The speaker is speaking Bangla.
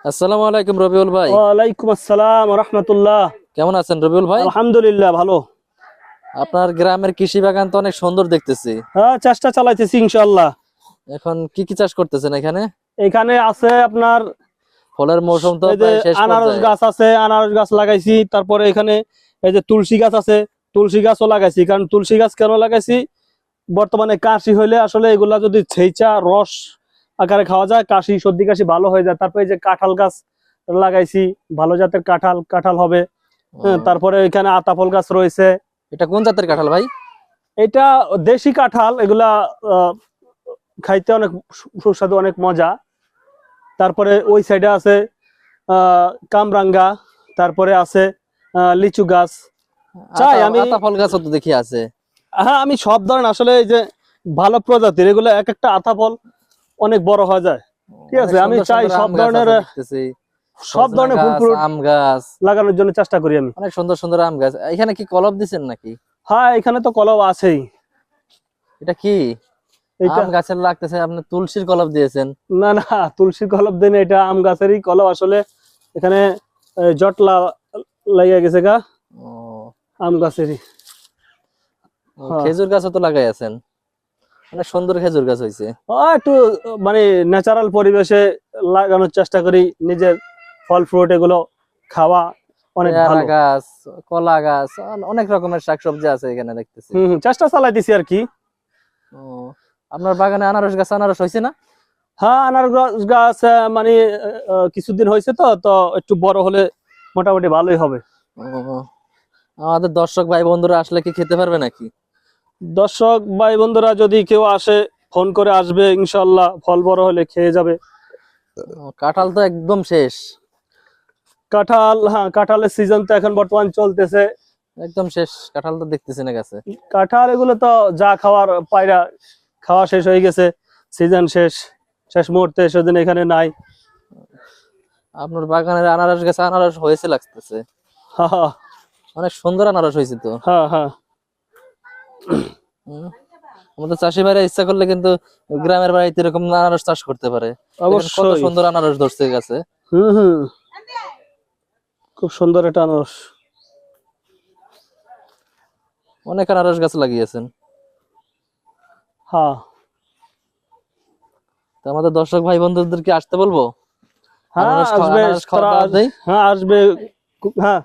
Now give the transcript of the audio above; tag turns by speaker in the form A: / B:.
A: আসসালামু আলাইকুম রবিউল ভাই।
B: ওয়ালাইকুম আসসালাম ওয়া রাহমাতুল্লাহ।
A: কেমন আছেন রবিউল ভাই?
B: আলহামদুলিল্লাহ ভালো।
A: আপনার গ্রামের কৃষি বাগান তো অনেক সুন্দর দেখতেছি।
B: হ্যাঁ, চেষ্টা চালাইতেছি ইনশাআল্লাহ।
A: এখন কি কি চাষ করতেছেন এখানে?
B: এখানে আছে আপনার
A: ফলের মৌসুম তো
B: এই যে
A: প্রায় শেষ
B: আনারস
A: পর্যায়ে।
B: গাছ আছে, আনারস গাছ লাগাইছি। তারপরে এখানে এই যে তুলসী গাছ আছে, তুলসী গাছও লাগাইছি। কারণ তুলসী গাছ কেন লাগাইছি, বর্তমানে কাশি হইলে আসলে এগুলা যদি ছেঁচা রস আকারে খাওয়া যায়, কাশি সর্দি কাশি ভালো হয়ে যায়। তারপরে এই যে কাঁঠাল গাছ লাগাইছি, ভালো জাতের কাঁঠাল কাঁঠাল হবে। হ্যাঁ,
A: ও,
B: তারপরে এখানে আতাফল গাছ রয়েছে।
A: এটা কোন জাতের কাঁঠাল ভাই?
B: এটা দেশি কাঁঠাল, এগুলা খাইতে অনেক সুস্বাদু, অনেক মজা। তারপরে ওই সাইডে আছে কামরাঙ্গা, তারপরে আছে লিচু গাছ। চাই আমি
A: আতা ফল গাছও তো দেখি আছে।
B: হ্যাঁ, আমি সব ধরনের আসলে এই যে ভালো প্রজাতির এগুলো এক একটা আতা ফল অনেক বড় হয়ে যায়। ঠিক
A: অনেক
B: আছে, আমি
A: সুন্দর
B: চাই
A: সুন্দর
B: সব
A: আম গাছ
B: ধরনের
A: আছে দেখতেছি।
B: সব
A: সজনা
B: ধরনের ফুল
A: গাছ,
B: ফ্রুট
A: আম গাছ,
B: লাগানোর জন্য চেষ্টা করি আমি।
A: অনেক সুন্দর সুন্দর আম গাছ। এখানে কি কলম দিছেন নাকি?
B: হ্যাঁ, এখানে তো কলাও আছেই।
A: এটা কি
B: এটা
A: আম গাছের লাগতেছে? আপনি তুলসীর কলম দিয়েছেন।
B: না না, তুলসী কলম দেন, এটা আম গাছেরই কলম আসলে। এখানে জটলা লাগিয়ে গেছে গা,
A: ও,
B: আম গাছেরই। হ্যাঁ,
A: খেজুর গাছও তো লাগাই আছেন। অনেক সুন্দর খেজুর গাছ হয়েছে।
B: একটু মানে ন্যাচারাল পরিবেশে লাগানোর চেষ্টা করি, নিজের ফল ফ্রুট এগুলো খাওয়া অনেক
A: পেয়ারা
B: ভালো।
A: গাছ, কলা গাছ, অনেক রকমের শাকসবজি আছে এখানে দেখতেছি।
B: চেষ্টা চালাইতেছি আর কি।
A: ও, আপনার বাগানে আনারস গাছ আনারস হয়েছে না?
B: হ্যাঁ, আনারস গাছ মানে কিছুদিন হয়েছে, তো তো একটু বড় হলে মোটামুটি ভালোই হবে।
A: ও, আমাদের দর্শক ভাই বন্ধুরা আসলে কি খেতে পারবে নাকি?
B: দর্শক ভাই বন্ধুরা যদি কেউ আসে, ফোন করে আসবে, ইনশাল্লাহ ফল বড় হলে খেয়ে যাবে।
A: কাঁঠাল তো একদম শেষ।
B: কাঁঠাল, হ্যাঁ, কাঁঠালের সিজন তো এখন বর্তমান চলতেছে।
A: একদম শেষ, কাঁঠাল তো দেখতেছি না গাছে।
B: কাঁঠাল এগুলো তো যা খাওয়ার পায়রা খাওয়া শেষ হয়ে গেছে, সিজন শেষ, শেষ মুহূর্তে সেদিন এখানে নাই।
A: আপনার বাগানের আনারস গাছে আনারস হয়েছে লাগতেছে।
B: হ্যাঁ হ্যাঁ
A: অনেক সুন্দর আনারস হয়েছে তো।
B: হ্যাঁ হ্যাঁ।
A: হুম, আমাদের চাষি ভাইরা ইচ্ছা করলে কিন্তু গ্রামের বাড়িতে এরকম আনারস চাষ করতে পারে। দেখেন কত
B: অবশ্যই।
A: সুন্দর আনারস ধরছে গাছে।
B: হুম, খুব সুন্দর এটা আনারস।
A: অনেক আনারস গাছ লাগিয়েছেন।
B: হ্যাঁ
A: তো আমাদের দর্শক ভাই বন্ধুদেরকে আসতে বলবো,
B: হ্যাঁ, আসবে,
A: আনারস খাওয়ার দাওয়াত দেই।
B: হ্যাঁ আসবে। হ্যাঁ,